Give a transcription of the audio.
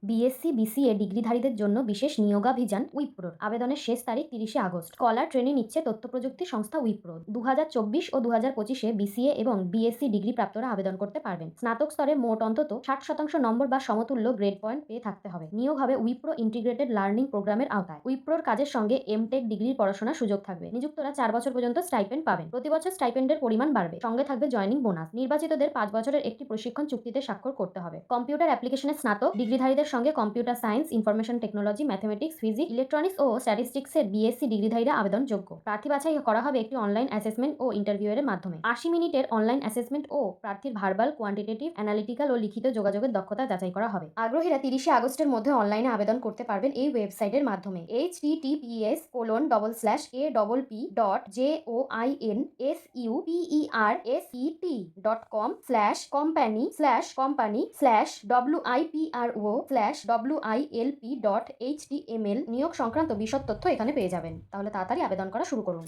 BSc BCA ডিগ্রিধারীদের জন্য বিশেষ নিয়োগাভিযান উইপ্রোর। আবেদনের শেষ তারিখ ৩০শে আগস্ট। স্কলার ট্রেনি নিচ্ছে তথ্যপ্রযুক্তি সংস্থা উইপ্রো। ২০২৪ ও ২০২৫-এ বিসিএ এবং বিএসসি ডিগ্রি প্রাপ্তরা আবেদন করতে পারবেন। স্নাতক স্তরে মোট অন্তত ৬০% নম্বর বা সমতুল্য গ্রেড পয়েন্ট পেয়ে থাকতে হবে। নিয়োগ হবে উইপ্রো ইন্টিগ্রেটেড লার্নিং প্রোগ্রামের আওতায়। উইপ্রোর কাজের সঙ্গে এমটেক ডিগ্রির পড়াশোনার সুযোগ থাকবে। নিযুক্তরা ৪ বছর পর্যন্ত স্টাইপেন্ড পাবেন। প্রতি বছর স্টাইপেন্ডের পরিমাণ বাড়বে। সঙ্গে থাকবে জয়েনিং বোনাস। নির্বাচিতদের ৫ বছরের একটি প্রশিক্ষণ চুক্তিতে স্বাক্ষর করতে হবে। কম্পিউটার অ্যাপ্লিকেশনে স্নাতক ডিগ্রিধারীদের সঙ্গে computer science, information technology, mathematics, physics, electronics ও স্ট্যাটিস্টিক্সের বিএসসি ডিগ্রিধারীরা আবেদনযোগ্য। প্রার্থী বাছাই করা হবে একটি অনলাইন অ্যাসেসমেন্ট ও ইন্টারভিউয়ের মাধ্যমে। ৮০ মিনিটের অনলাইন অ্যাসেসমেন্ট ও প্রার্থীর ভার্বাল, কোয়ান্টিটেটিভ, অ্যানালিটিক্যাল ও লিখিত যোগাযোগের দক্ষতা যাচাই করা হবে। আগ্রহীরা ৩০শে আগস্টের মধ্যে অনলাইনে আবেদন করতে পারবেন এই ওয়েবসাইটের মাধ্যমে। https://aoin.company/company/wipro/wilp.html নিয়োগ সংক্রান্ত বিশদ তথ্য এখানে পেয়ে যাবেন। তাহলে তাড়াতাড়ি আবেদন করা শুরু করুন।